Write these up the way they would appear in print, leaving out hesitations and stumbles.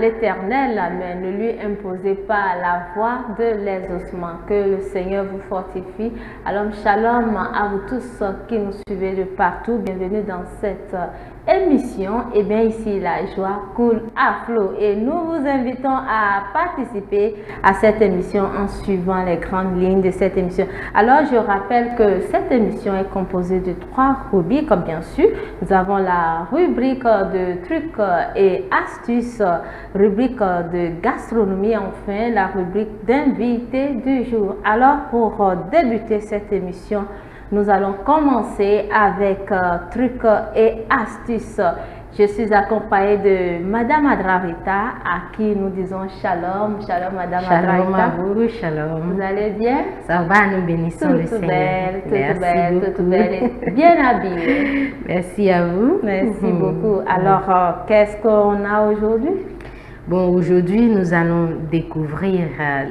l'Éternel, mais ne lui imposez pas la voie de l'exaucement. Que le Seigneur vous fortifie. Alors, shalom à vous tous qui nous suivez de partout. Bienvenue dans cette émission. Et bien ici, la joie coule à flot. Et nous vous invitons à participer à cette émission en suivant les grandes lignes de cette émission. Alors, je rappelle que cette émission est composée de 3 rubriques. Comme bien sûr, nous avons la rubrique de trucs et astuces, rubrique de gastronomie, enfin la rubrique d'invité du jour. Alors, pour débuter cette émission, nous allons commencer avec trucs et astuces. Je suis accompagnée de Madame Adravita, à qui nous disons shalom. Shalom, Madame Adravita. Shalom à vous, shalom. Vous allez bien? Ça va, nous bénissons le Seigneur. Tout belle, bien habillée. Merci à vous. Merci beaucoup. Alors, qu'est-ce qu'on a aujourd'hui? Bon, aujourd'hui, nous allons découvrir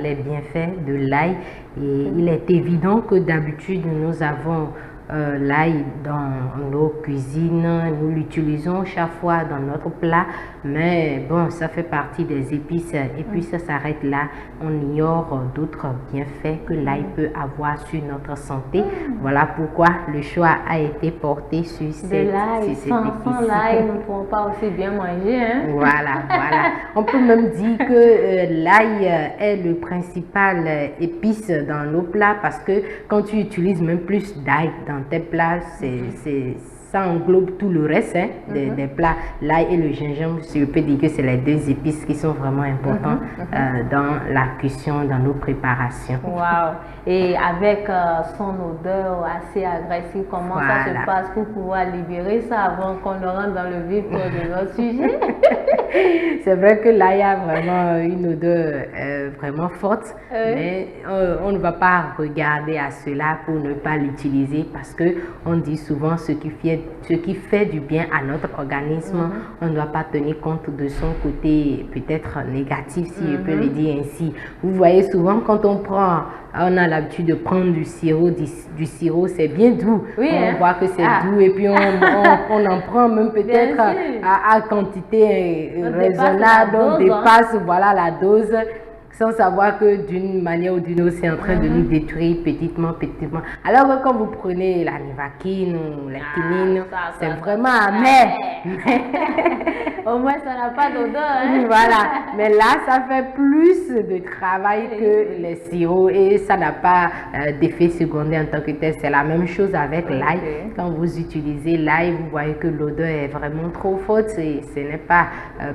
les bienfaits de l'ail. Et il est évident que d'habitude, nous avons l'ail dans nos cuisines, nous l'utilisons chaque fois dans notre plat, mais bon, ça fait partie des épices et puis ça s'arrête là. On ignore d'autres bienfaits que l'ail peut avoir sur notre santé. Voilà pourquoi le choix a été porté sur cette épice. Sans l'ail, nous ne pourrons pas aussi bien manger. Hein? Voilà. On peut même dire que l'ail est le principal épice dans nos plats parce que quand tu utilises même plus d'ail dans tes plats, ça englobe tout le reste des plats. L'ail et le gingembre, je peux dire que c'est les 2 épices qui sont vraiment importants dans la cuisson, dans nos préparations. Wow! Et avec son odeur assez agressive, comment ça se passe pour pouvoir libérer ça avant qu'on ne rentre dans le vif de notre sujet? C'est vrai que l'ail a vraiment une odeur vraiment forte, mais on ne va pas regarder à cela pour ne pas l'utiliser parce que on dit souvent ce qui fait du bien à notre organisme, on ne doit pas tenir compte de son côté peut-être négatif, si je peux le dire ainsi. Vous voyez souvent quand on a l'habitude de prendre du sirop, c'est bien doux. On voit que c'est doux et puis on en prend même peut-être à quantité raisonnable, on dépasse la dose. Sans savoir que d'une manière ou d'une autre, c'est en train de nous détruire petitement. Alors que quand vous prenez la Nivaquine ou la quinine, c'est vraiment amer. Au moins, ça n'a pas d'odeur. Voilà. Mais là, ça fait plus de travail que les sirops et ça n'a pas d'effet secondaire en tant que tel. C'est la même chose avec l'ail. Quand vous utilisez l'ail, vous voyez que l'odeur est vraiment trop forte. Ce n'est pas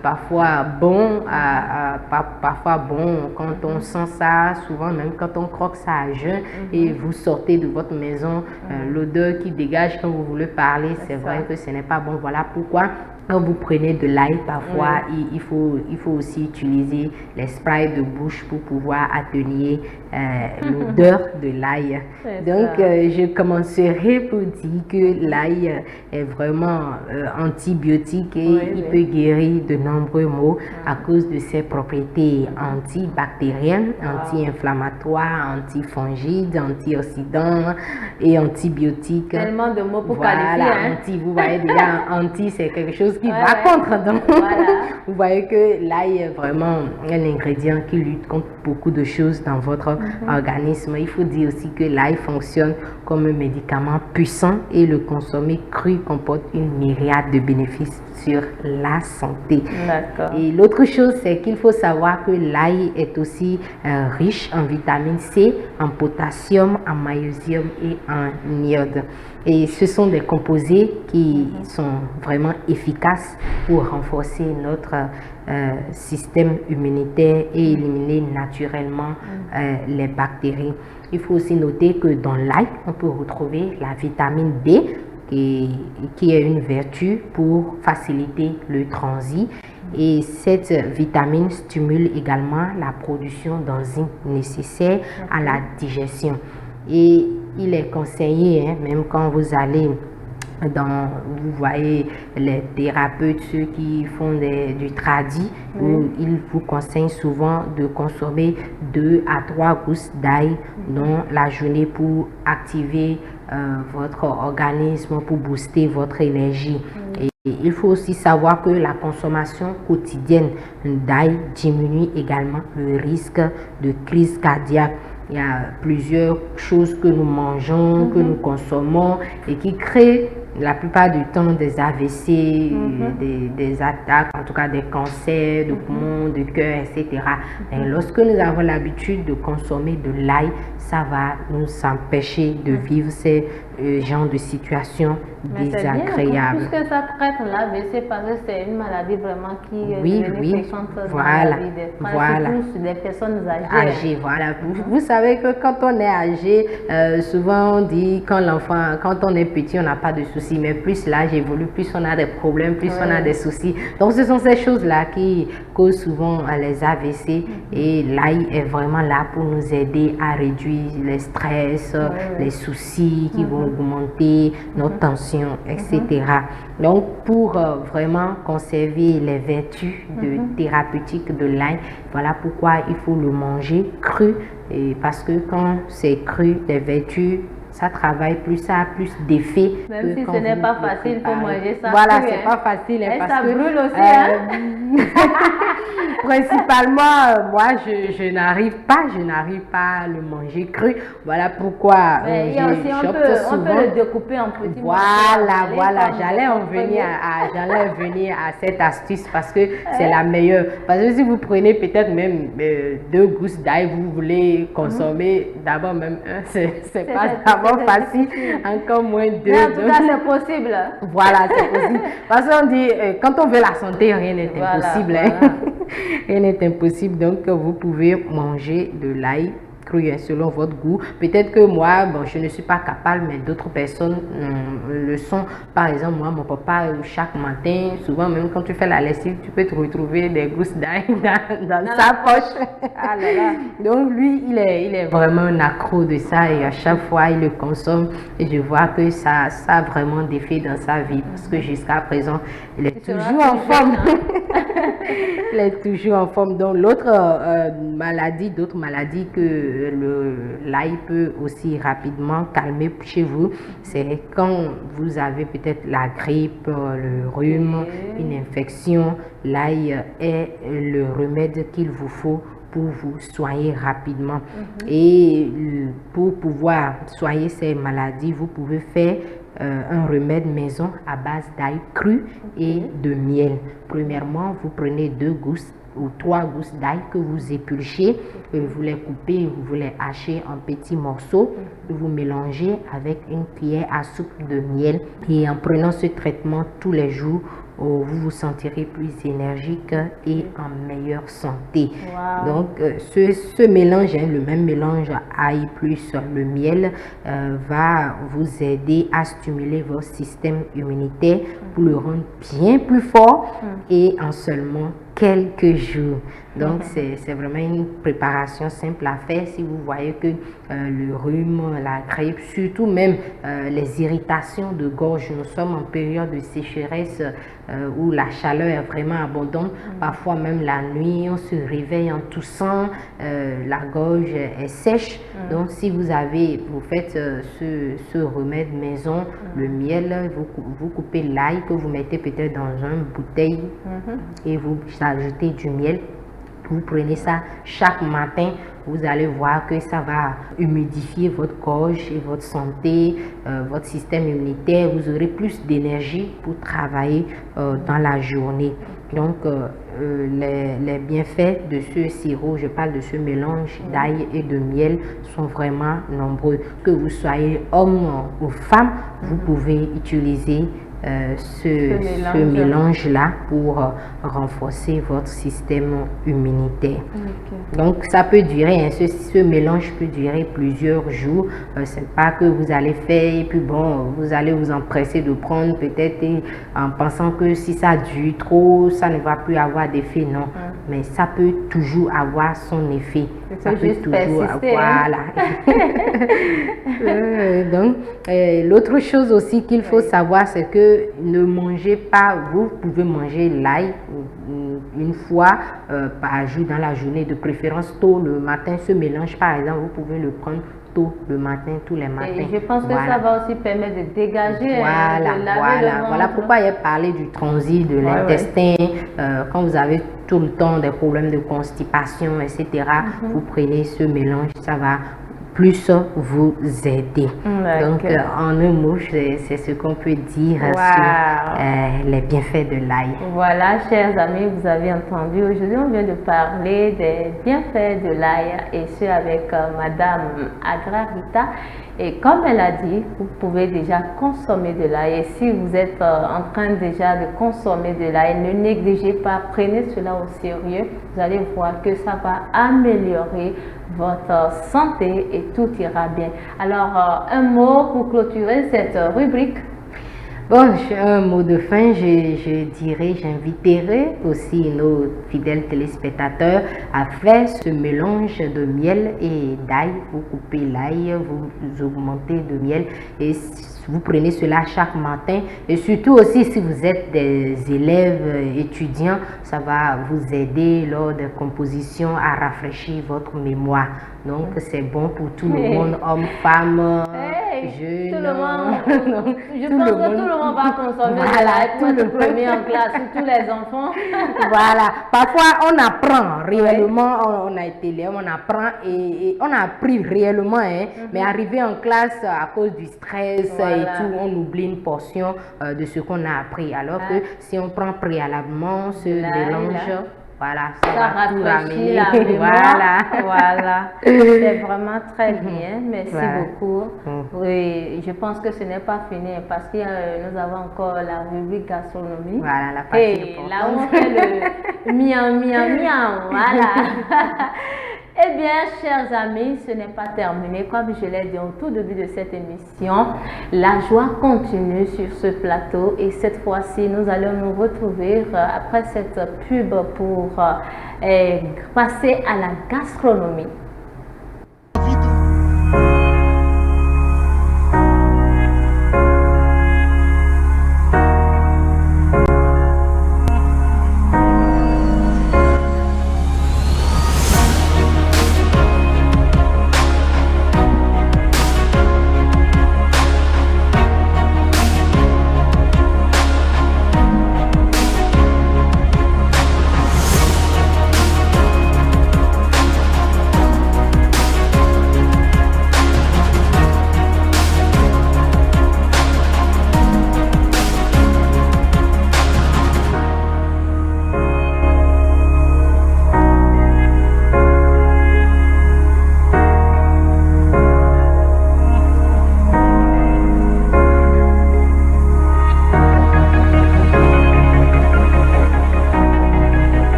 parfois bon, quand on sent ça, souvent même quand on croque ça à jeun et vous sortez de votre maison, l'odeur qui dégage quand vous voulez parler, c'est vrai que ce n'est pas bon. Voilà pourquoi quand vous prenez de l'ail, parfois il faut aussi utiliser les sprays de bouche pour pouvoir atténuer l'odeur de l'ail. Donc je commencerai pour dire que l'ail est vraiment antibiotique et il peut guérir de nombreux maux à cause de ses propriétés antibactériennes, anti-inflammatoires, antifongides, antioxydants et antibiotiques. Tellement de mots pour qualifier. Vous voyez déjà, anti c'est quelque chose qui va contre. Donc, vous voyez que l'ail est vraiment un ingrédient qui lutte contre beaucoup de choses dans votre organisme. Il faut dire aussi que l'ail fonctionne comme un médicament puissant et le consommer cru comporte une myriade de bénéfices sur la santé. Et l'autre chose, c'est qu'il faut savoir que l'ail est aussi riche en vitamine C, en potassium, en magnésium et en iode. Et ce sont des composés qui sont vraiment efficaces pour renforcer notre système immunitaire et éliminer naturellement les bactéries. Il faut aussi noter que dans l'ail, on peut retrouver la vitamine D qui est une vertu pour faciliter le transit. Et cette vitamine stimule également la production d'enzymes nécessaires à la digestion. Et il est conseillé, même quand vous allez vous voyez les thérapeutes, ceux qui font du tradi, où ils vous conseillent souvent de consommer 2 à 3 gousses d'ail dans la journée pour activer votre organisme, pour booster votre énergie. Et il faut aussi savoir que la consommation quotidienne d'ail diminue également le risque de crise cardiaque. Il y a plusieurs choses que nous mangeons, que nous consommons et qui créent la plupart du temps des AVC, des attaques, en tout cas des cancers de poumons, de cœur, etc. Et lorsque nous avons l'habitude de consommer de l'ail, ça va nous empêcher de vivre ces genres de situations désagréables. Puisque ça traite l'AVC, parce que c'est une maladie vraiment qui oui, voilà, surtout des personnes âgées. Voilà. Vous savez que quand on est âgé, souvent on dit quand on est petit, on n'a pas de soucis, mais plus l'âge évolue, plus on a des problèmes, plus on a des soucis. Donc ce sont ces choses-là qui causent souvent les AVC et l'ail est vraiment là pour nous aider à réduire les stress, les soucis qui vont augmenter notre tension, etc. Donc pour vraiment conserver les vertus thérapeutiques de l'ail, voilà pourquoi il faut le manger cru, et parce que quand c'est cru, les vertus, ça travaille plus, ça a plus d'effet. Même si ce n'est pas facile pour manger ça. Voilà, c'est pas facile. Et ça brûle aussi. Principalement, moi, je n'arrive pas à le manger cru. Voilà pourquoi j'opte souvent. On peut le découper en petits morceaux. Voilà. J'allais en venir à cette astuce parce que c'est la meilleure. Parce que si vous prenez peut-être même 2 gousses d'ail, vous voulez consommer d'abord même un, c'est pas facile, encore moins 2. Mais en tout cas, c'est possible. Voilà, c'est possible. Parce qu'on dit, quand on veut la santé, rien n'est impossible. Voilà. Rien n'est impossible. Donc, vous pouvez manger de l'ail cru selon votre goût. Peut-être que moi, je ne suis pas capable, mais d'autres personnes le sont. Par exemple, moi, mon papa, chaque matin, souvent même quand tu fais la lessive, tu peux te retrouver des gousses d'ail dans sa poche. Ah là là. Donc lui, il est vraiment un accro de ça et à chaque fois, il le consomme et je vois que ça a vraiment des effets dans sa vie parce que jusqu'à présent, il est toujours en forme. Il est toujours en forme. Donc l'autre d'autres maladies que l'ail peut aussi rapidement calmer chez vous, c'est quand vous avez peut-être la grippe, le rhume, une infection. L'ail est le remède qu'il vous faut pour vous soigner rapidement. Et pour pouvoir soigner ces maladies, vous pouvez faire un remède maison à base d'ail cru et de miel. Premièrement, vous prenez 2 gousses ou 3 gousses d'ail que vous épluchez, vous les coupez, vous les hachez en petits morceaux, vous mélangez avec une cuillère à soupe de miel et en prenant ce traitement tous les jours, vous vous sentirez plus énergique et en meilleure santé. Wow. Donc ce mélange, le même mélange ail plus le miel va vous aider à stimuler votre système immunitaire pour le rendre bien plus fort et en seulement quelques jours. Donc c'est vraiment une préparation simple à faire si vous voyez que le rhume, la grippe, surtout même les irritations de gorge. Nous sommes en période de sécheresse où la chaleur est vraiment abondante. Parfois même la nuit, on se réveille en toussant, la gorge est sèche. Donc si vous faites ce remède maison, le miel, vous coupez l'ail que vous mettez peut-être dans une bouteille et vous ajoutez du miel. Vous prenez ça chaque matin, vous allez voir que ça va humidifier votre gorge et votre santé, votre système immunitaire. Vous aurez plus d'énergie pour travailler dans la journée. Donc, les bienfaits de ce sirop, je parle de ce mélange d'ail et de miel, sont vraiment nombreux. Que vous soyez homme ou femme, vous pouvez utiliser ce mélange-là pour renforcer votre système immunitaire. Donc ça peut durer, ce mélange peut durer plusieurs jours. C'est pas que vous allez faire et puis vous allez vous empresser de prendre peut-être en pensant que si ça dure trop, ça ne va plus avoir d'effet. Non, mais ça peut toujours avoir son effet. Ça peut toujours voilà. Donc l'autre chose aussi qu'il faut savoir, c'est que ne mangez pas, vous pouvez manger l'ail une fois par jour dans la journée, de préférence tôt le matin. Ce mélange par exemple, vous pouvez le prendre tôt le matin, tous les matins. Et je pense que ça va aussi permettre de dégager, Voilà pourquoi il a parlé du transit, de l'intestin. Quand vous avez tout le temps des problèmes de constipation, etc., vous prenez ce mélange, ça va plus vous aider. Donc, en un mot, c'est ce qu'on peut dire sur les bienfaits de l'ail. Voilà, chers amis, vous avez entendu. Aujourd'hui, on vient de parler des bienfaits de l'ail et ce avec Madame Adra Rita. Et comme elle a dit, vous pouvez déjà consommer de l'ail. Et si vous êtes en train déjà de consommer de l'ail, ne négligez pas, prenez cela au sérieux. Vous allez voir que ça va améliorer votre santé et tout ira bien. Alors, un mot pour clôturer cette rubrique. Bon, un mot de fin, je dirais, j'inviterai aussi nos fidèles téléspectateurs à faire ce mélange de miel et d'ail. Vous coupez l'ail, vous augmentez de miel et vous prenez cela chaque matin. Et surtout aussi si vous êtes des élèves étudiants, ça va vous aider lors des compositions à rafraîchir votre mémoire. Donc c'est bon pour tout le monde, hommes, femmes, jeunes. Tout le monde. Je pense que tout le monde va consommer de l'ail pour être premier en classe, tous les enfants. Voilà. Parfois on apprend réellement, on a été élève, on apprend et on a appris réellement, mais arrivé en classe à cause du stress et tout, on oublie une portion de ce qu'on a appris. Alors que si on prend préalablement ce mélange, voilà, ça va tout ramener. Voilà. C'est vraiment très bien. Merci beaucoup. Et je pense que ce n'est pas fini parce que nous avons encore la rubrique gastronomie. Voilà, la partie importante. Là, on fait le miam. Voilà. Eh bien, chers amis, ce n'est pas terminé. Comme je l'ai dit au tout début de cette émission, la joie continue sur ce plateau et cette fois-ci, nous allons nous retrouver après cette pub pour passer à la gastronomie.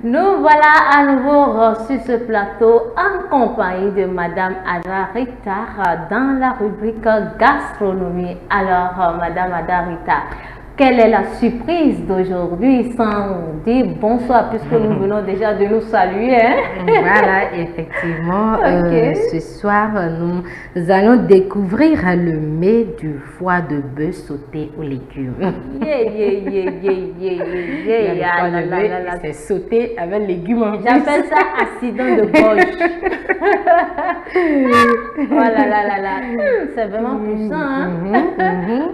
Nous voilà à nouveau sur ce plateau en compagnie de Madame Adra Rita dans la rubrique gastronomie. Alors, Madame Adra Rita, quelle est la surprise d'aujourd'hui sans dire bonsoir puisque nous venons déjà de nous saluer. Voilà, effectivement, ce soir, nous allons découvrir le mets du foie de bœuf sauté aux légumes. C'est sauté avec légumes en plus. J'appelle ça accident de gauche. Oh là. C'est vraiment puissant.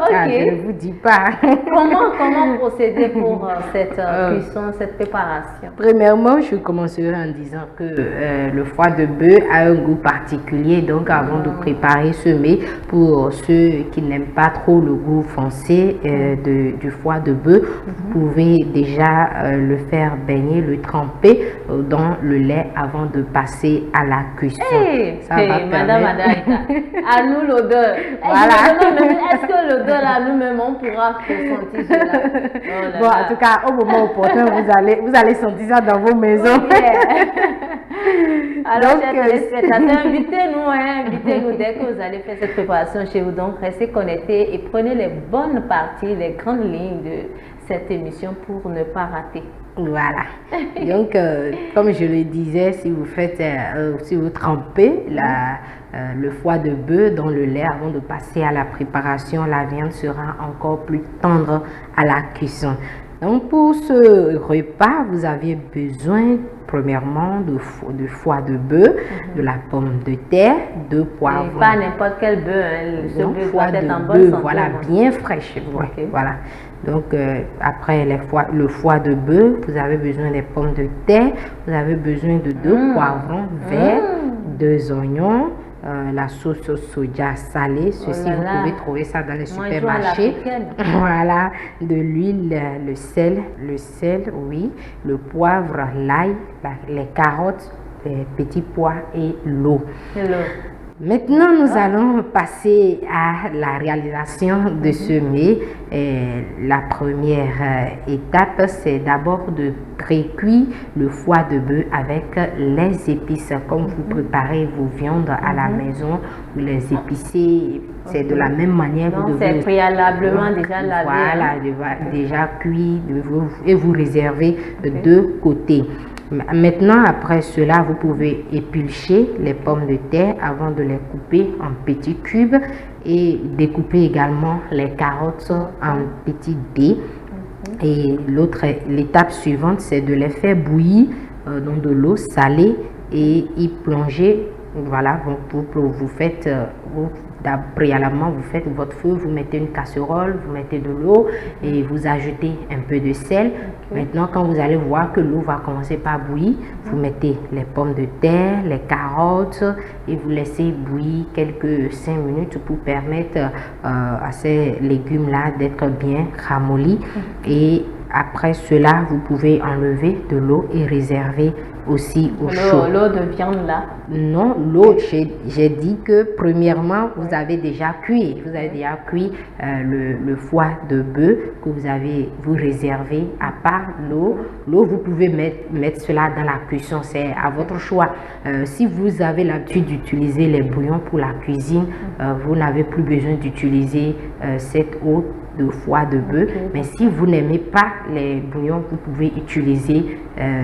Je ne vous dis pas. Comment procéder pour cette cuisson, cette préparation? Premièrement, je commencerai en disant que le foie de bœuf a un goût particulier. Donc, avant de préparer ce mets, pour ceux qui n'aiment pas trop le goût foncé du foie de bœuf, vous pouvez déjà le faire baigner, le tremper dans le lait avant de passer à la cuisson. Ça va Madame Adaïta, à nous l'odeur. Est-ce que l'odeur là, nous-mêmes, on pourra ressentir cela? Bon, en tout cas, au moment opportun, vous allez sentir ça dans vos maisons. Alors, chers téléspectateurs, invitez-nous dès que vous allez faire cette préparation chez vous. Donc, restez connectés et prenez les bonnes parties, les grandes lignes de cette émission pour ne pas rater. Voilà. Donc, comme je le disais, si vous faites, si vous trempez le foie de bœuf dans le lait avant de passer à la préparation, la viande sera encore plus tendre à la cuisson. Donc, pour ce repas, vous avez besoin premièrement de foie de bœuf, de la pomme de terre, de poivrons. Pas n'importe quel bœuf, hein. Ce bœuf foie doit de être en bonne bœuf, santé. voilà, bien fraîche. Okay. Voilà. Donc, après le foie de bœuf, vous avez besoin des pommes de terre, vous avez besoin de 2 poivrons verts, 2 oignons, la sauce soja salée. Ceci, vous pouvez trouver ça dans les supermarchés. Voilà, de l'huile, le sel, oui, le poivre, l'ail, les carottes, les petits pois et l'eau. Maintenant, nous allons passer à la réalisation de ce mets. La première étape, c'est d'abord de pré-cuire le foie de bœuf avec les épices. Comme vous préparez vos viandes à la maison, vous les épicez, c'est de la même manière. Donc, c'est préalablement déjà lavé. Voilà, déjà cuit et vous réservez de côté. Maintenant, après cela, vous pouvez éplucher les pommes de terre avant de les couper en petits cubes et découper également les carottes en petits dés. Et l'étape suivante, c'est de les faire bouillir dans de l'eau salée et y plonger. Voilà, vous faites, préalablement, vous faites votre feu, vous mettez une casserole, vous mettez de l'eau et vous ajoutez un peu de sel. Maintenant, quand vous allez voir que l'eau va commencer par bouillir, vous mettez les pommes de terre, les carottes et vous laissez bouillir quelques 5 minutes pour permettre à ces légumes-là d'être bien ramollis. Et après cela, vous pouvez enlever de l'eau et réserver aussi au chaud. L'eau de viande là? Non, l'eau, j'ai dit que premièrement, vous avez déjà cuit. Vous avez déjà cuit le foie de bœuf que vous réservez à part l'eau. L'eau, vous pouvez mettre cela dans la cuisson, c'est à votre choix. Si vous avez l'habitude d'utiliser les bouillons pour la cuisine, vous n'avez plus besoin d'utiliser cette eau de foie de bœuf. Mais si vous n'aimez pas les bouillons, vous pouvez utiliser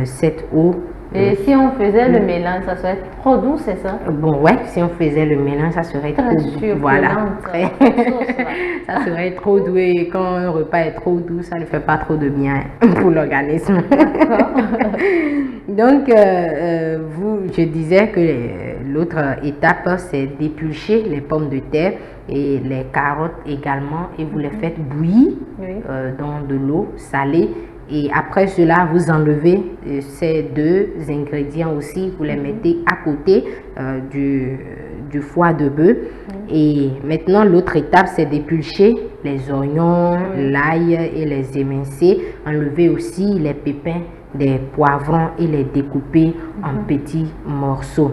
cette eau. Et si on faisait le mélange, ça serait trop doux, c'est ça? Bon, ouais, si on faisait le mélange, ça serait trop doux. Voilà, ça serait trop doux. Et quand un repas est trop doux, ça ne fait pas trop de bien pour l'organisme. Donc, je disais que l'autre étape, c'est d'éplucher les pommes de terre et les carottes également et vous les faites bouillir dans de l'eau salée. Et après cela, vous enlevez ces 2 ingrédients aussi, vous les mettez à côté du foie de bœuf. Et maintenant, l'autre étape, c'est d'éplucher les oignons, l'ail et les émincer. Enlever aussi les pépins des poivrons et les découper en petits morceaux.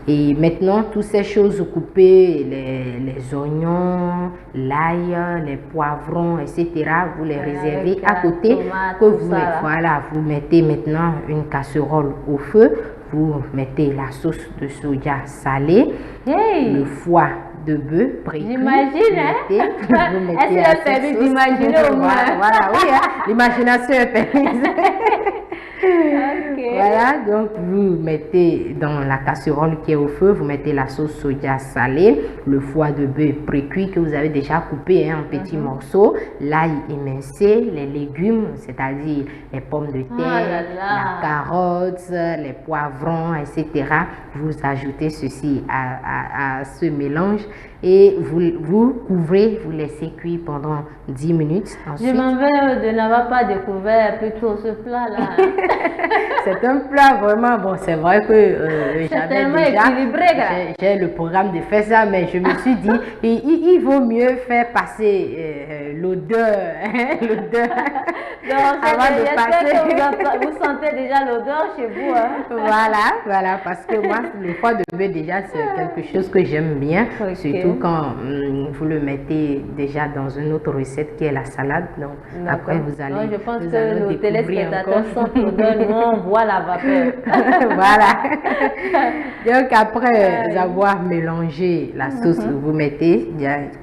Et maintenant, toutes ces choses coupées, les oignons, l'ail, les poivrons, etc., vous les réservez à côté. Vous mettez maintenant une casserole au feu. Vous mettez la sauce de soja salée, le foie de bœuf précuit. J'imagine, hein? Est-ce qu'il a permis d'imaginer au moins? Voilà, oui, hein? L'imagination est permise. Voilà, donc vous mettez dans la casserole qui est au feu, vous mettez la sauce soja salée, le foie de bœuf précuit que vous avez déjà coupé en petits morceaux, l'ail émincé, les légumes, c'est-à-dire les pommes de terre, la carotte, les poivrons, etc. Vous ajoutez ceci à ce mélange et vous couvrez, vous laissez cuire pendant 10 minutes. Ensuite, je m'en vais de n'avoir pas découvert plutôt ce plat-là. C'est un plat vraiment, bon, c'est vrai que j'ai le programme de faire ça, mais je me suis dit, il vaut mieux faire passer l'odeur, avant de passer. Vous sentez déjà l'odeur chez vous, hein? Voilà, parce que moi, le foie de bœuf déjà, c'est quelque chose que j'aime bien, surtout Donc, vous le mettez déjà dans une autre recette qui est la salade. Donc, après, vous allez. Non, je pense que nos téléspectateurs sont prudents. Nous, on voit la vapeur. Voilà. Donc, après avoir mélangé la sauce, vous mettez,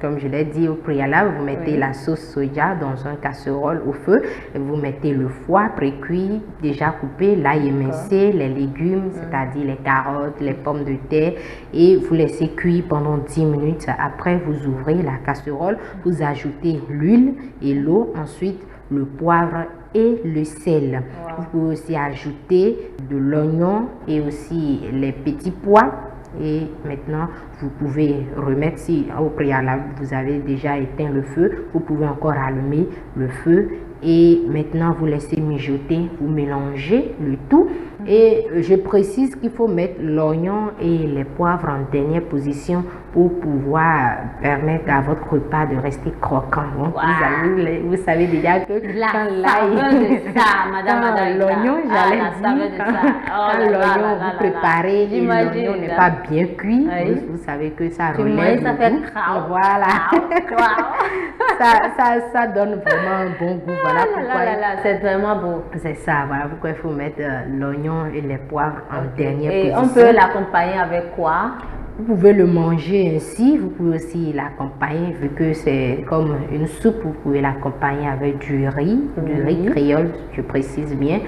comme je l'ai dit au préalable, vous mettez la sauce soja dans une casserole au feu. Et vous mettez le foie pré-cuit, déjà coupé, l'ail émincé, les légumes, c'est-à-dire les carottes, les pommes de terre, et vous laissez cuire pendant 10 minutes. Après, vous ouvrez la casserole, vous ajoutez l'huile et l'eau, ensuite le poivre et le sel. Vous pouvez aussi ajouter de l'oignon et aussi les petits pois. Et maintenant, vous pouvez remettre, si au préalable vous avez déjà éteint le feu, vous pouvez encore allumer le feu. Et maintenant, vous laissez mijoter, vous mélangez le tout. Et je précise qu'il faut mettre l'oignon et les poivres en dernière position pour pouvoir permettre à votre repas de rester croquant. Donc, vous savez déjà que quand l'ail, l'oignon, j'allais dire, quand l'oignon vous préparez et l'oignon n'est pas bien cuit, vous savez que ça relève ça le fait goût. Voilà. ça donne vraiment un bon goût. Voilà pourquoi. C'est vraiment beau. C'est ça, voilà pourquoi il faut mettre l'oignon et les poivres en dernière et position. On peut l'accompagner avec quoi? Vous pouvez le manger ainsi, vous pouvez aussi l'accompagner, vu que c'est comme une soupe, vous pouvez l'accompagner avec du riz créole, je précise bien.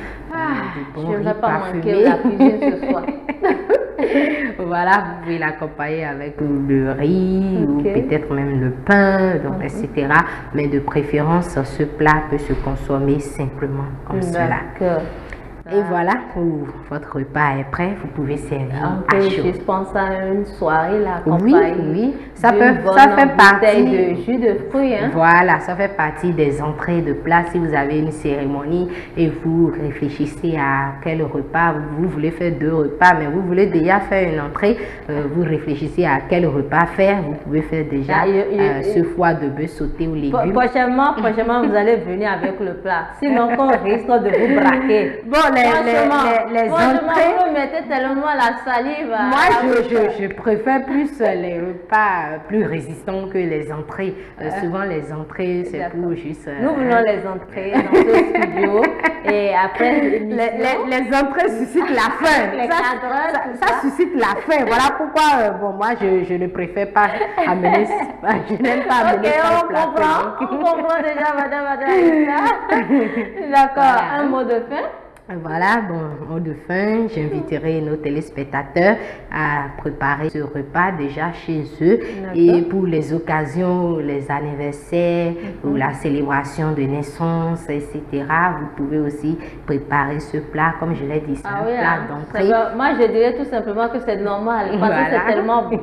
Je ne vais pas manquer la cuisine ce soir. Voilà, vous pouvez l'accompagner avec le riz ou peut-être même le pain, donc, etc. Mais de préférence, ce plat peut se consommer simplement comme cela. Et voilà, votre repas est prêt, vous pouvez servir à chaud. Je pense à une soirée là, oui, ça fait partie de jus de fruits. Voilà, ça fait partie des entrées de plat. Si vous avez une cérémonie et vous réfléchissez à quel repas, vous voulez faire 2 repas, mais vous voulez déjà faire une entrée, vous réfléchissez à quel repas faire, vous pouvez faire déjà ce foie de bœuf sauté aux légumes. Prochainement, vous allez venir avec le plat, sinon on risque de vous braquer. Bon, les entrées, vous mettez tellement la salive. Moi, je préfère plus les repas plus résistants que les entrées. Souvent, les entrées, c'est pour juste... Nous voulons les entrées dans ce studio. Et après, les entrées suscitent la faim. Ça suscite la faim. Voilà pourquoi, moi, je ne préfère pas amener... Je n'aime pas amener ça au plateau. On comprend déjà, madame. D'accord. Un mot de fin? Voilà, bon, mot de fin, j'inviterai nos téléspectateurs à préparer ce repas déjà chez eux. Et pour les occasions, les anniversaires ou la célébration de naissance, etc., vous pouvez aussi préparer ce plat, comme je l'ai dit, c'est un plat d'entrée. Moi, je dirais tout simplement que c'est normal, parce que c'est tellement bon.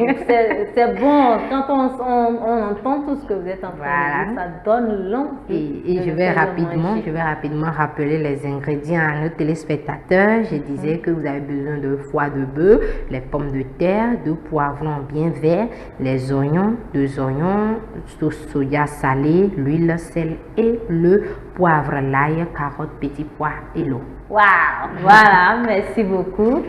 C'est bon, quand on entend tout ce que vous êtes en train de dire, ça donne l'envie. Et je vais rapidement rappeler les ingrédients à nos téléspectateurs. Je disais que vous avez besoin de foie de bœuf, les pommes de terre, 2 poivrons bien verts, les oignons, 2 oignons, sauce soja salée, l'huile, sel et le poivre, l'ail, carottes, petits pois et l'eau. Waouh! Voilà, merci beaucoup.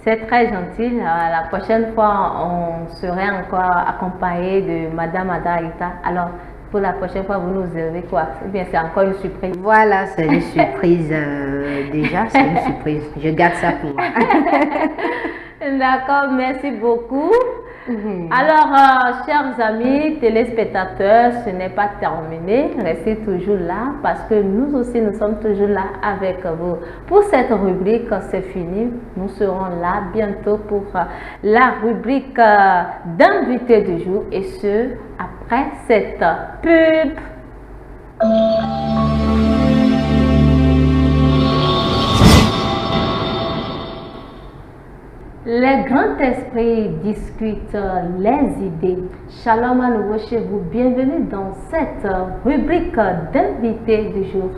C'est très gentil. La prochaine fois, on serait encore accompagné de Madame Adarita. Alors, pour la prochaine fois, vous nous servez quoi? Ou bien c'est encore une surprise? Voilà, c'est une surprise déjà, c'est une surprise. Je garde ça pour moi. D'accord, merci beaucoup. Alors, chers amis téléspectateurs, ce n'est pas terminé. Restez toujours là parce que nous aussi, nous sommes toujours là avec vous. Pour cette rubrique, c'est fini. Nous serons là bientôt pour la rubrique d'invité du jour et ce, après cette pub. Les grands esprits discutent les idées. Shalom à nouveau chez vous. Bienvenue dans cette rubrique d'invités du jour.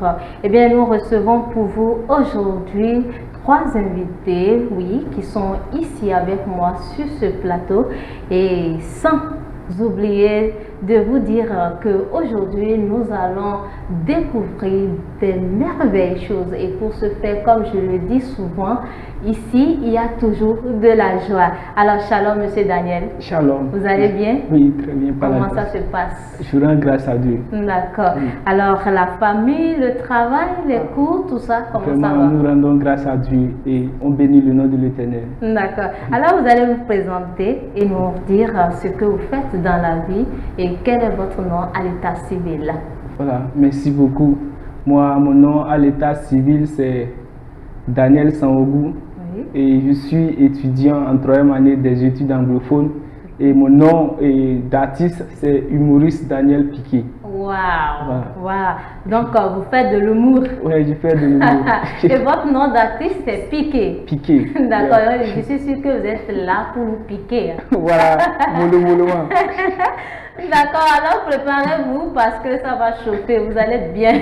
Eh bien, nous recevons pour vous aujourd'hui 3 invités, oui, qui sont ici avec moi sur ce plateau. Et sans oublier de vous dire qu'aujourd'hui, nous allons découvrir des merveilleuses choses. Et pour ce faire, comme je le dis souvent, Ici, il y a toujours de la joie. Alors, shalom, Monsieur Daniel. Shalom. Vous allez bien? Oui, très bien. Comment ça se passe? Je rends grâce à Dieu. D'accord. Oui. Alors, la famille, le travail, les cours, tout ça, comment Vraiment, ça va? nous rendons grâce à Dieu et on bénit le nom de l'Éternel. D'accord. Alors, vous allez vous présenter et nous dire ce que vous faites dans la vie et quel est votre nom à l'état civil. Voilà, merci beaucoup. Moi, mon nom à l'état civil, c'est Daniel Sanogou. Oui. Et je suis étudiant en 3e année des études anglophones. Et mon nom d'artiste, c'est humoriste Daniel Piqué. Waouh! Voilà. Wow. Donc, vous faites de l'humour. Oui, je fais de l'humour. Et votre nom d'artiste, c'est Piqué. Piqué. D'accord. Je suis sûre que vous êtes là pour nous piquer. Voilà, mollo. D'accord, alors préparez-vous parce que ça va chauffer. Vous allez bien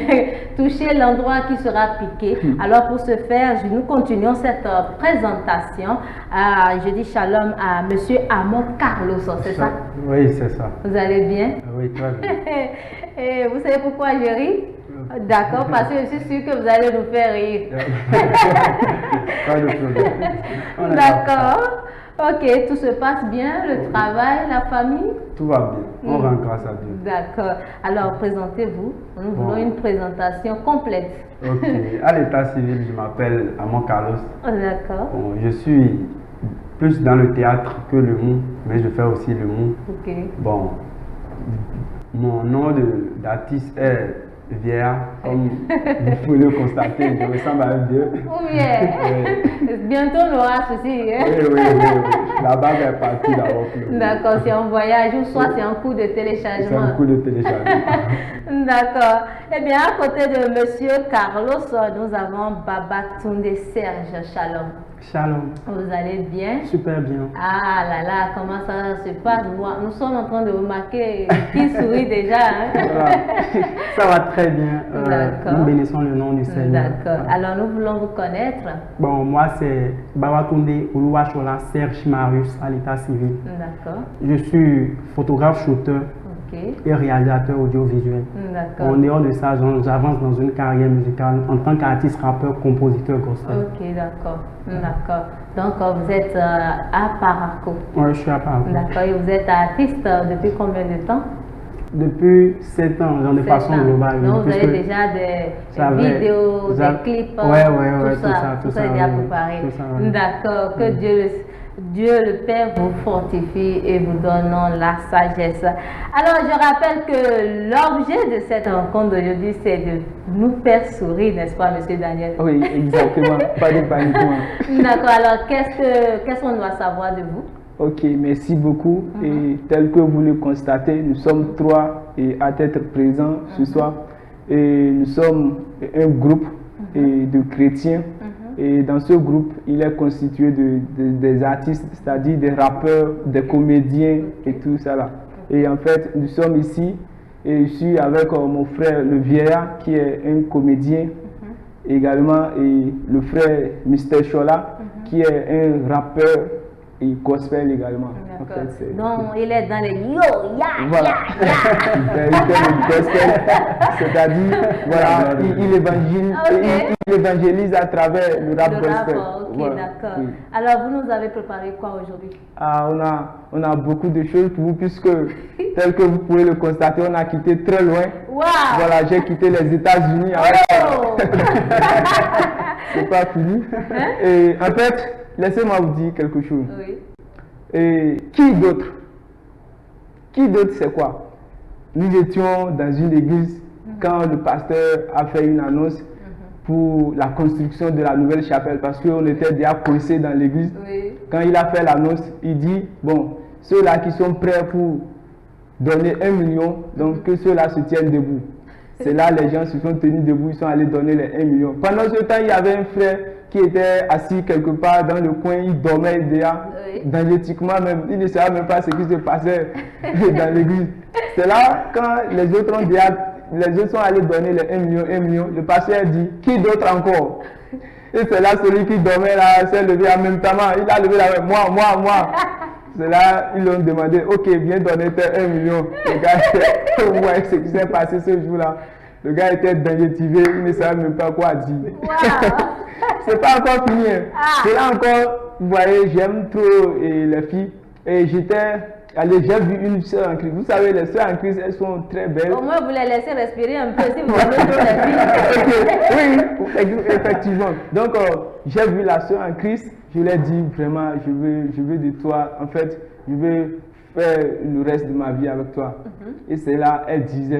toucher l'endroit qui sera piqué. Alors pour ce faire, nous continuons cette présentation. Je dis shalom à Monsieur Amon Carlos, c'est ça? Oui, c'est ça. Vous allez bien? Oui, très bien. Et vous savez pourquoi je ris? D'accord, parce que je suis sûre que vous allez nous faire rire. Pas de problème. On est là. D'accord. Ok, tout se passe bien, le travail, la famille? Tout va bien. On rend grâce à Dieu. D'accord. Alors, présentez-vous. Nous voulons une présentation complète. Ok. À l'état civil, je m'appelle Amon Carlos. D'accord. Bon, je suis plus dans le théâtre que le mot, mais je fais aussi le mot. Ok. Bon, mon nom d'artiste est Vieillard, comme vous pouvez le constater, je ressemble à un vieux. Ou bien, bientôt on aura ceci. Hein? Oui. La barbe est partie d'abord. D'accord, c'est un voyage ou soit c'est un coup de C'est téléchargement. un coup de téléchargement. D'accord. Eh bien, à côté de Monsieur Carlos, nous avons Babatunde Serge. Shalom. Shalom. Vous allez bien? Super bien. Ah là là, comment ça se passe? Nous sommes en train de remarquer qui sourit déjà. Hein? Voilà. Ça va très bien. D'accord. Nous bénissons le nom du Seigneur. D'accord. Voilà. Alors nous voulons vous connaître. Bon, moi c'est Babatunde Oluwasola Serge Marius à l'état civil. D'accord. Je suis photographe shooter Ok. et réalisateur audiovisuel. D'accord. En dehors de ça, j'avance dans une carrière musicale en tant qu'artiste, rappeur, compositeur gospel. Ok, d'accord. D'accord. Donc vous êtes à Paraco. Ouais, je suis à Paris. D'accord. Et vous êtes artiste depuis combien de temps? Depuis 7 ans, de 7 façon ans. globale. Donc vous puisque avez déjà des j'avais- vidéos, j'a- des clips, Ouais, tout ça est déjà oui, préparé. tout ça, oui. D'accord. Que Dieu le Père vous fortifie et vous donne la sagesse. Alors je rappelle que l'objet de cette rencontre d'aujourd'hui, c'est de nous faire sourire, n'est-ce pas, Monsieur Daniel? Oui, exactement. Pas de panique. D'accord. Alors qu'est-ce qu'on doit savoir de vous? Ok, merci beaucoup. Et tel que vous le constatez, nous sommes 3 à être présents ce soir. Et nous sommes un groupe de chrétiens. Et dans ce groupe, il est constitué des artistes, c'est-à-dire des rappeurs, des comédiens et tout ça là. Et en fait, nous sommes ici et je suis avec mon frère le Vieillard qui est un comédien également et le frère Mr. Chola qui est un rappeur et gospel également. En D'accord. fait, Donc il est dans les yo, ya, voilà. Il fait le gospel, c'est-à-dire, voilà, il évangélise à travers le rap le gospel. rap, ok, Voilà. d'accord. Oui. Alors vous nous avez préparé quoi aujourd'hui? Ah, on a beaucoup de choses pour vous puisque, tel que vous pouvez le constater, on a quitté très loin. Waouh! Voilà, j'ai quitté les États-Unis. Oh! C'est pas fini. Et en fait, laissez-moi vous dire quelque chose. Oui. Et qui d'autre? Qui d'autre c'est quoi? Nous étions dans une église quand le pasteur a fait une annonce pour la construction de la nouvelle chapelle parce qu'on était déjà coincés dans l'église. Oui. Quand il a fait l'annonce, il dit, bon, ceux-là qui sont prêts pour donner 1 million, donc que ceux-là se tiennent debout. C'est là les gens se sont tenus debout, ils sont allés donner les 1 million. Pendant ce temps, il y avait un frère qui était assis quelque part dans le coin, il dormait déjà, Oui. dangeretiquement même, il ne savait même pas ce qui se passait dans l'église. C'est là, quand les autres ont déjà, les autres sont allés donner les 1 million, le pasteur dit, qui d'autre encore? Et c'est là celui qui dormait là, s'est levé en même temps, il a levé la main, moi. C'est là, ils l'ont demandé, ok, viens donner tes 1 million. Regarde, ouais, ce qui s'est passé ce jour-là. Le gars était démotivé, il ne savait même pas quoi dire. Wow. C'est pas encore fini. Ah. C'est là encore, vous voyez, j'aime trop les filles. Et j'ai vu une soeur en Christ. Vous savez, les soeurs en Christ, elles sont très belles. Au moins, vous les laissez respirer un peu si vous aimez trop les filles. Oui, effectivement. Donc, j'ai vu la soeur en Christ. Je lui ai dit vraiment, je veux de toi. En fait, je veux faire le reste de ma vie avec toi. Et c'est là, elle disait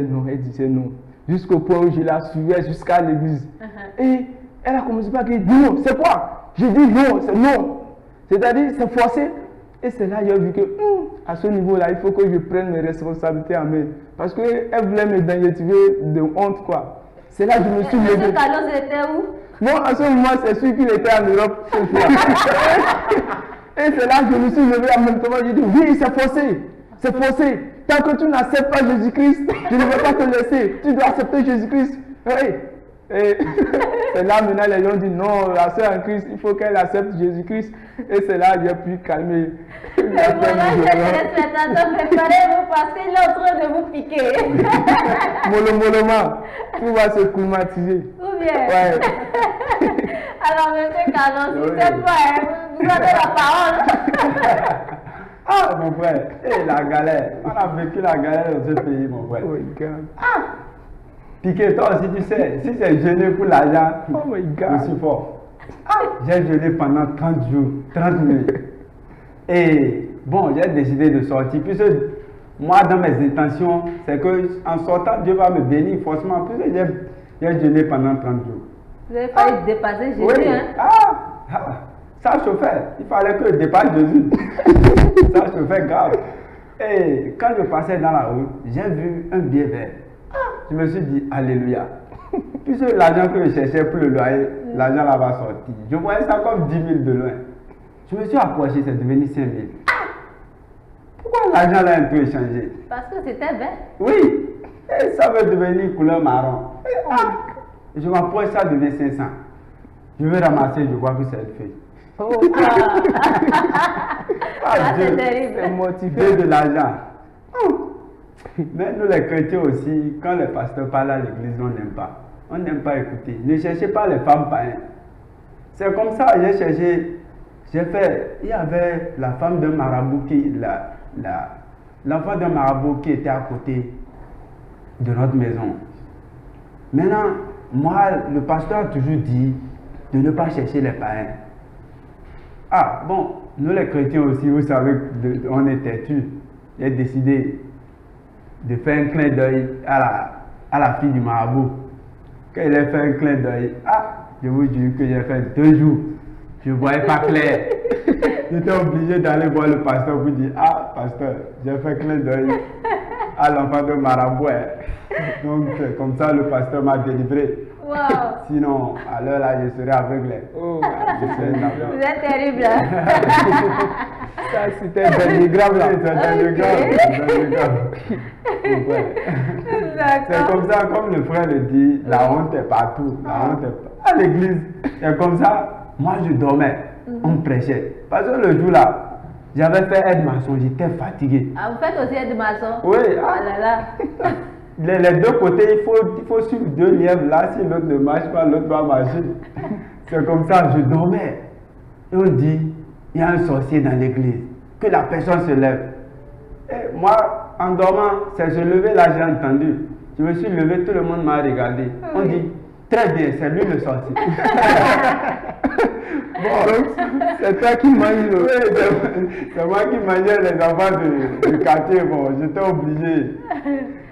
non. Jusqu'au point où je la suivais jusqu'à l'église. Et elle a commencé par dire non, c'est quoi? J'ai dit non, c'est non. C'est-à-dire, c'est forcé. Et c'est là que j'ai vu que, à ce niveau-là, il faut que je prenne mes responsabilités en main. Parce qu'elle voulait me démotiver de honte, quoi. C'est là que je me suis levé. Ce Carlos était où? Bon, à ce moment, c'est sûr qu'il était en Europe. Et c'est là que je me suis levé en même temps. J'ai dit, oui, c'est forcé. C'est forcé. Tant que tu n'acceptes pas Jésus-Christ, je ne vais pas te laisser. Tu dois accepter Jésus-Christ. Oui. Et c'est là maintenant les gens disent non, la sœur en Christ, il faut qu'elle accepte Jésus-Christ. Et c'est là que j'ai pu calmer. Mais voilà, chers téléspectateurs, préparez-vous parce qu'il est en train de vous piquer. Mollement, tout va se climatiser. Ou bien? Ouais. Alors, monsieur Carlos, si c'est pas, vous avez la parole. Ah, mon frère, la galère. On a vécu la galère dans ce pays, mon frère. Oh my God. Piqué, toi aussi, tu sais, si c'est jeûner pour l'argent, Oh my God. je suis fort. J'ai jeûné pendant 30 jours, 30 nuits. Et bon, j'ai décidé de sortir. Puisque moi, dans mes intentions, c'est qu'en sortant, Dieu va me bénir forcément. Puisque j'ai jeûné pendant 30 jours. Vous avez failli dépasser Jésus, Oui. hein? Ça chauffait. Il fallait que je dépasse Jésus. Ça chauffait grave. Et quand je passais dans la route, j'ai vu un billet vert. Je me suis dit, Alléluia. Puisque l'argent que je cherchais pour le loyer, l'argent là va sortir. Je voyais ça comme 10 000 de loin. Je me suis approché, c'est devenu 5 000. Pourquoi l'argent là a un peu changé? Parce que c'était vert. Oui. Et ça veut devenir couleur marron. Je m'approche, ça devient 500. Je vais ramasser, je vois que c'est une feuille. Oh, Dieu, c'est terrible. C'est motivé. Dieu de l'argent. Mais nous les chrétiens aussi, quand les pasteurs parlent à l'église, on n'aime pas. On n'aime pas écouter. Ne cherchez pas les femmes païennes. C'est comme ça, j'ai cherché. Il y avait la femme d'un marabout l'enfant d'un marabout qui était à côté de notre maison. Maintenant, moi, le pasteur a toujours dit de ne pas chercher les païens. Ah, bon, nous les chrétiens aussi, vous savez, on est têtus. J'ai décidé de faire un clin d'œil à la fille du marabout. Quand il a fait un clin d'œil, je vous jure que j'ai fait 2 jours. Je ne voyais pas clair. J'étais obligé d'aller voir le pasteur pour dire, pasteur, j'ai fait un clin d'œil à l'enfant de marabout. Donc, comme ça, le pasteur m'a délivré. Wow. Sinon, à l'heure là, je serais aveugle. Oh, Vous êtes terrible. ça, c'était dénigrable. C'est dénigrable. C'est comme ça, comme le frère le dit, la honte est partout. La honte est à l'église. C'est comme ça, moi je dormais, on prêchait. Parce que le jour là, j'avais fait aide-maçon, j'étais fatigué. Vous faites aussi aide-maçon? Oui. Là là. Les deux côtés, il faut suivre 2 lièvres là, si l'autre ne marche pas, l'autre va marcher. C'est comme ça, je dormais. Et on dit, il y a un sorcier dans l'église, que la personne se lève. Et moi, en dormant, c'est se lever là, j'ai entendu. Je me suis levé, tout le monde m'a regardé. On dit, très bien, c'est lui le sorcier. Bon, donc, c'est toi qui manges le... Oui, c'est moi qui mangeais les enfants du quartier. Bon, j'étais obligé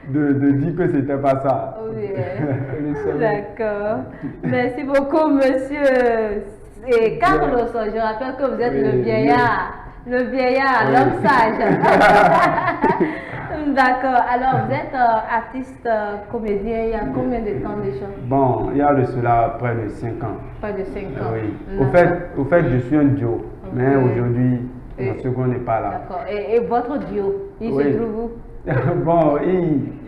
de dire que c'était pas ça. Oui. D'accord. Merci beaucoup, monsieur. Et Carlos, je rappelle que vous êtes le vieillard. Le vieillard, l'homme sage. D'accord. Alors, vous êtes artiste, comédien, il y a combien de temps déjà? Bon, il y a de cela près de 5 ans. Près de 5 ans. Oui. Au fait, je suis un duo. Mais aujourd'hui, notre second n'est pas là. D'accord. Et votre duo, il se trouve où? Bon,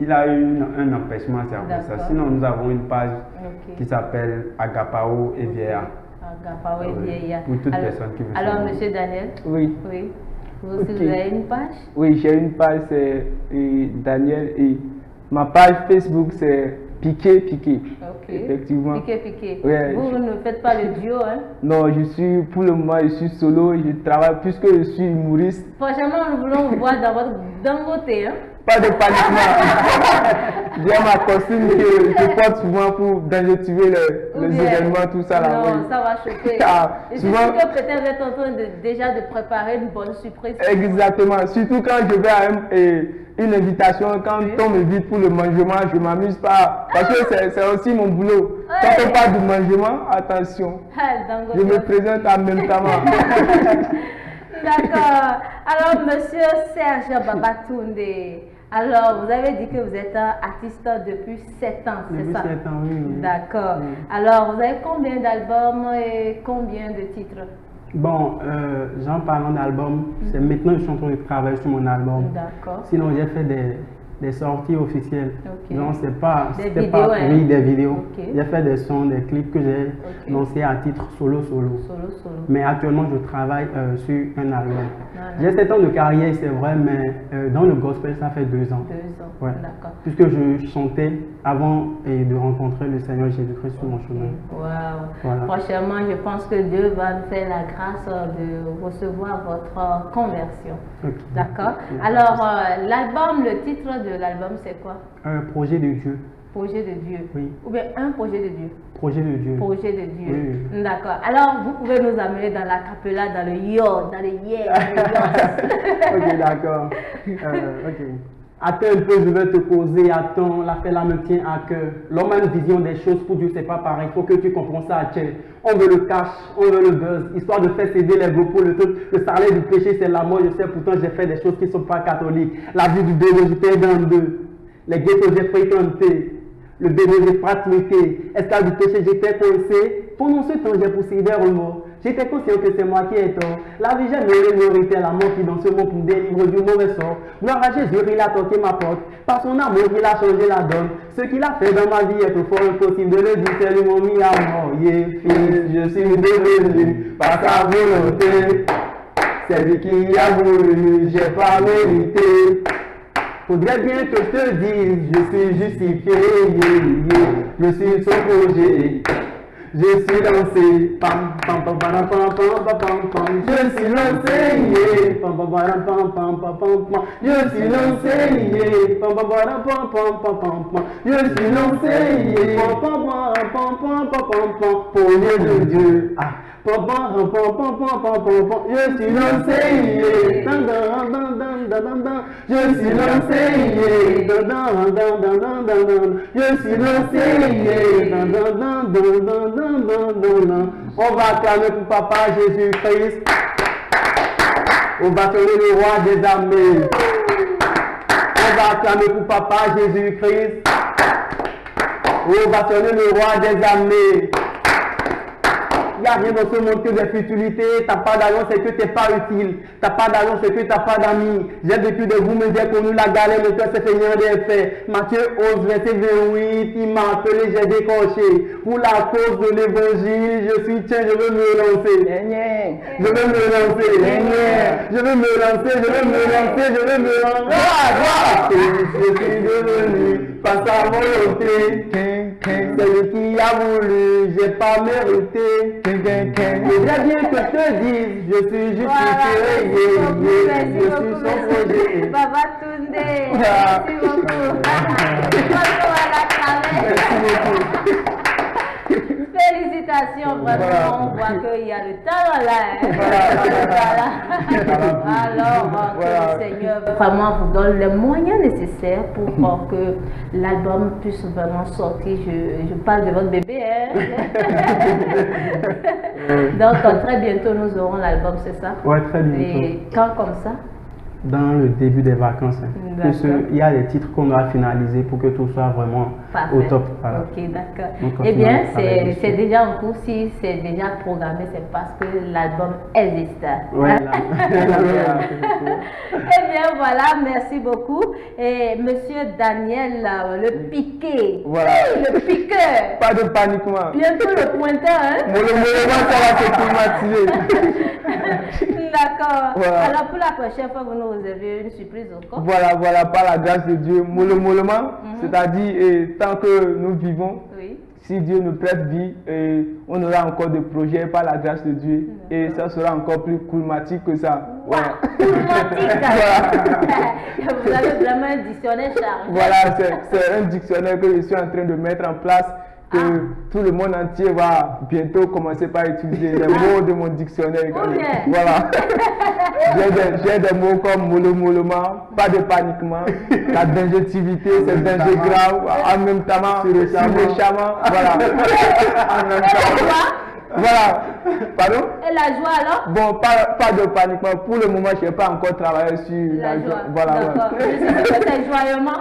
il a eu un empêchement, c'est pour ça. Sinon, nous avons une page qui s'appelle Agapao et Vieillard. Agapao et Vieillard. Pour toute personne qui veut Alors, savoir. monsieur Daniel? Oui. Oui. Vous aussi, vous avez une page? Oui, j'ai une page, c'est Daniel. Et ma page Facebook, c'est Piqué. Ok. Effectivement. Piqué. Ouais, Vous ne faites pas le duo, hein? Non, pour le moment, je suis solo, je travaille, puisque je suis humoriste. Prochainement, nous voulons vous voir dans votre Dangote, hein? Pas de paniquement. J'ai ma costume que je porte souvent dans les événements, tout ça là. Non, oui. ça va choquer. Je suis Souvent, sûre que peut-être vous êtes en train déjà de préparer une bonne surprise. exactement. Surtout quand je vais à une invitation, quand on m'invite pour le mangement, je ne m'amuse pas. Parce que c'est aussi mon boulot. Quand on parle de mangement, attention. Je me présente en même temps. D'accord. Alors, monsieur Serge Babatunde, alors vous avez dit que vous êtes artiste depuis 7 ans, c'est ça? Depuis 7 ans, oui. D'accord. Oui. Alors, vous avez combien d'albums et combien de titres? Bon, en parlant d'album, c'est maintenant que je suis en train de travailler sur mon album. D'accord. Sinon, j'ai fait des sorties officielles. Ok. Non, c'est pas. Des c'était vidéos, pas, hein? Oui, des vidéos. Ok. J'ai fait des sons, des clips que j'ai lancés à titre solo. Solo. Mais actuellement, je travaille sur un album. Voilà. J'ai 7 ans de carrière, c'est vrai, mais dans le gospel, ça fait 2 ans. 2 ans. Ouais. D'accord. Puisque je chantais avant de rencontrer le Seigneur Jésus-Christ sur mon chemin. Wow. Voilà. Prochainement, je pense que Dieu va nous faire la grâce de recevoir votre conversion. Ok. D'accord. Ok. Alors, l'album, le titre de l'album, c'est quoi? Un projet de Dieu. Projet de Dieu. Oui. Ou bien un projet de Dieu. Projet de Dieu. Projet de Dieu. Oui. D'accord. Alors, vous pouvez nous amener dans la capella, dans le yo, dans le yeah, dans le yo. Ok, d'accord. Ok. Attends un peu, je vais te poser. Attends, l'affaire-là me tient à cœur. L'homme a une vision des choses, pour Dieu, c'est pas pareil. Il faut que tu comprennes ça, tiens. On veut le cash, on veut le buzz, histoire de faire céder les gros pour le truc. Le salaire du péché, c'est la mort. Je sais, pourtant, j'ai fait des choses qui ne sont pas catholiques. La vie du bébé, j'étais dans deux. Les ghettos, j'ai fréquenté. Le bébé, j'ai pratiqué. Esclave du péché, j'étais coincé. Pendant ce temps, j'ai possédé le mot. J'étais conscient que c'est moi qui ai tort. La vie, j'ai mérité la mort qui dans ce monde pour me délivrer du mauvais sort. Gloire à Jésus, il a toqué ma porte. Par son amour, il a changé la donne. Ce qu'il a fait dans ma vie est trop fort impossible de le dire. C'est lui m'ont mis à mort. Yeah, fils, je suis devenu par sa volonté. C'est lui qui a voulu, j'ai pas mérité. Faudrait bien que je te dise, je suis justifié, je suis son projet, je suis lancé, pam pam pam pam pam pam pam pam, je suis lancé, pam pam pam pam pam pam pam, je suis lancé, pam pam pam pam pam pam pam, je suis lancé, pam pam pam pam pam pam pam, projet de Dieu. Pam pam pam pam pam pam pam pam, je suis lancé, dan dan dan dan dan dan, je suis lancé, dan dan dan dan dan dan dan, je suis lancé, dan dan dan dan dan dan dan dan dan. On va acclamer pour Papa Jésus-Christ. On va acclamer le roi des armées. On va acclamer pour Papa Jésus-Christ. On va acclamer le roi des armées. Il n'y a rien dans ce monde que des futilités. T'as pas d'argent, c'est que t'es pas utile. T'as pas d'argent, c'est que t'as pas d'amis. J'ai vécu de vous, mais j'ai connu la galère, mon cœur s'est fait rien des faits. Matthieu 11, verset 28, il m'a appelé, j'ai décroché. Pour la cause de l'évangile, je suis, tiens, je veux me lancer. Je veux me lancer. Je veux me lancer, je veux me lancer, je veux me lancer. Je suis devenu par sa volonté. C'est lui qui a voulu, j'ai pas mérité. Faudrait bien que je te dise, je suis justifié, je suis son projet. Babatunde, merci beaucoup. Merci beaucoup. Félicitations, vraiment, on voit qu'il y a le talent là. Alors, que le Seigneur vraiment vous donne les moyens nécessaires pour que l'album puisse vraiment sortir. Je parle de votre bébé. Hein? Donc, très bientôt, nous aurons l'album, c'est ça? Ouais, très bientôt. Et quand comme ça? Dans le début des vacances. Parce il y a des titres qu'on doit finaliser pour que tout soit vraiment Parfait. au top. Voilà. Ok, d'accord. Donc, Eh bien, continuons c'est déjà en cours. Si c'est déjà programmé, c'est parce que l'album existe. Ouais, là. Eh bien, voilà, merci beaucoup. Et monsieur Daniel, le piqué. Voilà. Le piqueur. Pas de paniquement. Bientôt le pointeur, hein? Le moment, ça va se climatiser. D'accord. Voilà. Alors pour la prochaine fois, vous nous réservez une surprise encore. Voilà, par la grâce de Dieu, mollement, c'est-à-dire tant que nous vivons, Oui. si Dieu nous prête vie, on aura encore des projets par la grâce de Dieu et ça sera encore plus coolmatique que ça. Voilà. Vous avez vraiment un dictionnaire chargé. Voilà, c'est un dictionnaire que je suis en train de mettre en place, que tout le monde entier va bientôt commencer par utiliser les mots de mon dictionnaire. Voilà. J'ai des mots comme mollement, pas de paniquement, la dangerosité, c'est danger grave, en même temps, sur le chaman, voilà. En même temps. Voilà. Pardon? Et la joie alors? Bon, pas de paniquement. Pour le moment, je n'ai pas encore travaillé sur La joie. Voilà. D'accord. C'est joyeusement.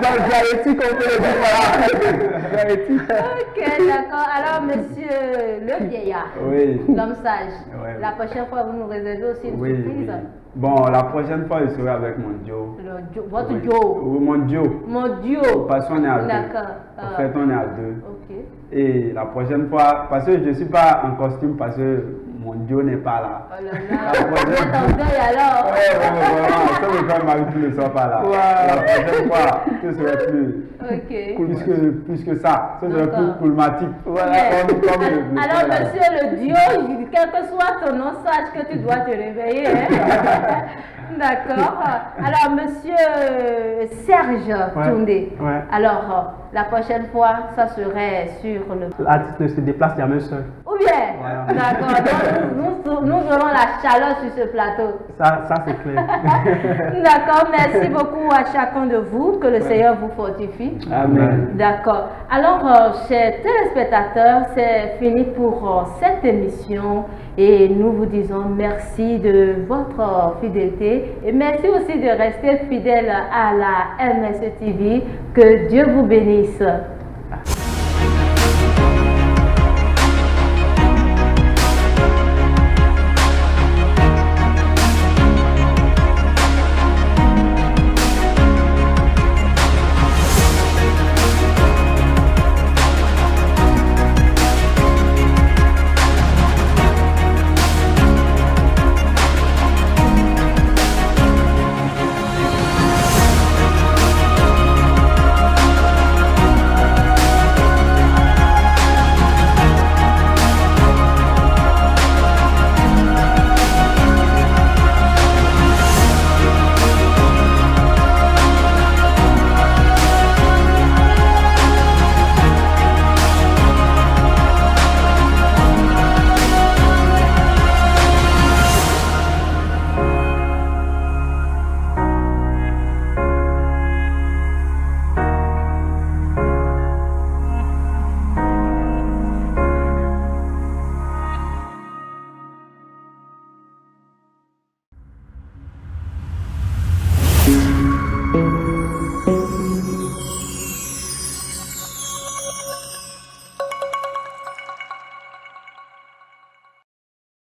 Donc, joyetique, on peut le dire. Voilà. Joyetique. Ok, d'accord. Alors, monsieur le vieillard, Oui. l'homme sage, Ouais. la prochaine fois, vous nous réservez aussi une Oui, surprise? oui. Bon, la prochaine fois, je serai avec mon duo. Votre Oui. duo. Oui, mon duo. Mon duo. Parce qu'on est à deux. D'accord. En fait, on est à deux. Ok. Et la prochaine fois, parce que je ne suis pas en costume, parce que mon duo n'est pas là. Oh là là. Vous êtes en deuil alors? Vraiment. Ça me fait mal plus ne soit pas là. Wow. La prochaine fois, ce serait plus. Ok. Plus que ça. Ce serait plus D'accord. coolmatique. Voilà. Alors, monsieur le duo, quel que soit ton nom, sache que tu dois te réveiller. Hein? D'accord. Alors, monsieur Serge Toundé. Ouais. Alors, la prochaine fois, ça serait sur le... L'artiste ne se déplace jamais seul. Ou bien? Voilà. D'accord. Donc, nous aurons la chaleur sur ce plateau. Ça c'est clair. D'accord. Merci beaucoup à chacun de vous. Que le Seigneur vous fortifie. Amen. D'accord. Alors, chers téléspectateurs, c'est fini pour cette émission et nous vous disons merci de votre fidélité et merci aussi de rester fidèle à la MSE TV. Que Dieu vous bénisse.